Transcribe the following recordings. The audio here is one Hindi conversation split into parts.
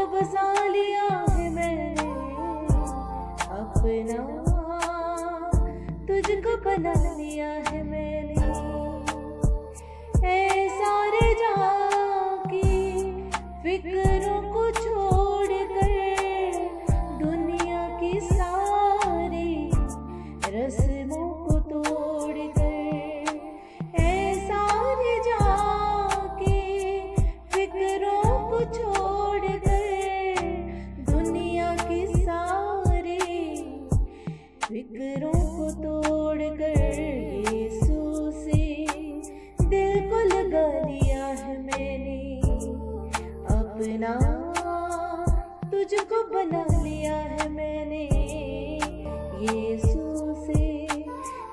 तुझको बसा लिया है मैंने अपना, तुझको बना लिया है मैंने। ऐ सारे जाके फिक्रों को छोड़ कर, दुनिया की सारी रस्मों को तोड़ कर, ऐ सारे जाके फिक्रों को छोड़ कर, दुनिया की सारी फिक्रों को तोड़ कर, यीशु से दिल को लगा लिया है मैंने अपना, तुझको बना लिया है मैंने। यीशु से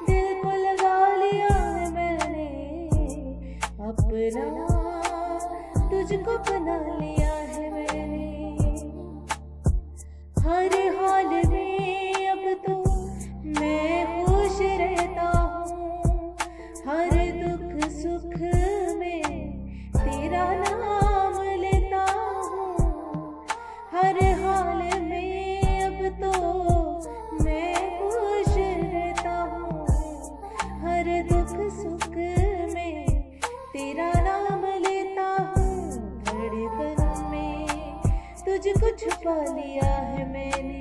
दिल को लगा लिया है मैंने अपना, तुझको बना लिया है मैंने। हर हाल में अब तो मैं खुश रहता हूँ, हर दुख सुख में तेरा नाम लेता हूँ। हर हाल में अब तो मैं खुश रहता हूँ, हर दुख सुख में तेरा नाम लेता हूँ। धड़कन में तुझको छुपा लिया है मैंने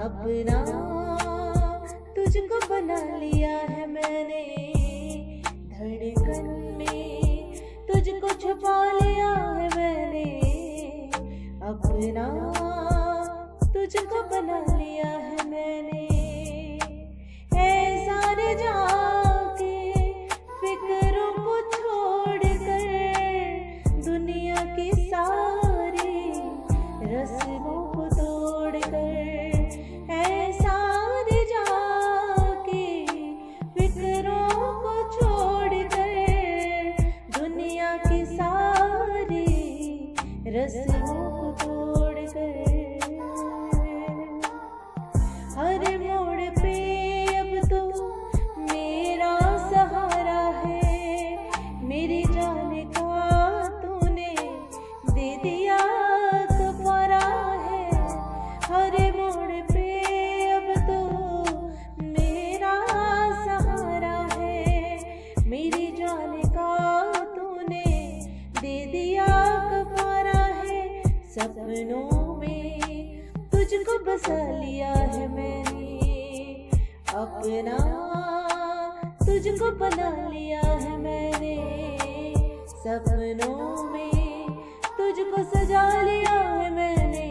अपना, तुझको बना लिया है मैंने। धड़कन में तुझको छुपा लिया है मैंने अपना, तुझको बना लिया है मैंने। ऐ सारे जाके फिक्रों को छोड़ कर, दुनिया की सारी रस्मों को तोड़ कर, ऐ सारे जाके फिक्रों को छोड़ कर, दुनिया की सारी रस्मों को तोड़ कर। हर मोड़ पे अब तो मेरा सहारा है, मेरी जान का तूने दे दिया कफारा है। हर मोड़ पे अब तो मेरा सहारा है, मेरी जान का तूने दे दिया कफारा है। सपनों में तुझको बसा लिया है मैंने अपना, तुझको बना लिया है मैंने। सपनों में तुझको सजा लिया है मैंने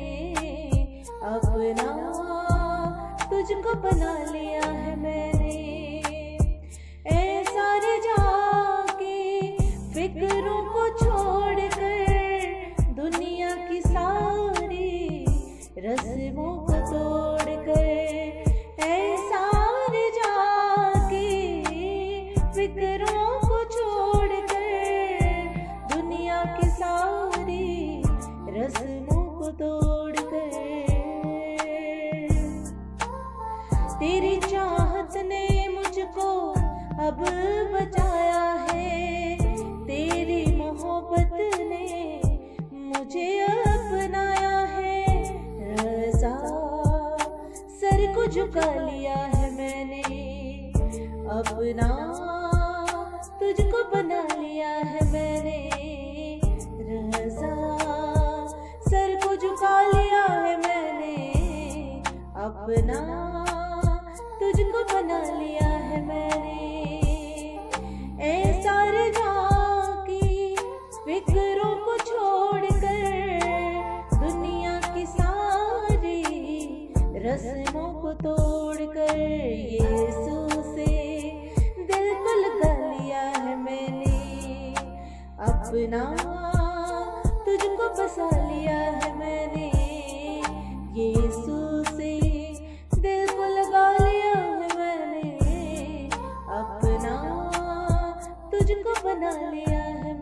अपना, तुझको बना लिया है मैंने। ऐ सारे जाके फिक्रों को छोड़ कर, दुनिया की सारी रस्मों को तोड़ कर, ऐ सारे जाके फिक्रों को छोड़ कर, दुनिया की सारी रस्मों को तोड़ कर। तेरी चाहत ने मुझको अब बचाया है, तेरी मोहब्बत ने मुझे अपनाया है। रज़ा सर को झुका लिया है मैंने अपना, तुझको बना लिया है मैंने। रज़ा सर को झुका लिया है मैंने अपना, तुझको बना लिया है मैंने। ऐ सारे जाके फिक्रों को छोड़ कर, दुनिया की सारी रस्मों को तोड़ कर, यीशु से दिल को लगा लिया है मैंने अपना, तुझको बसा लिया है मैंने। यीशु से दिल को लगा लिया है मैंने अपना, तुझको बना लिया है।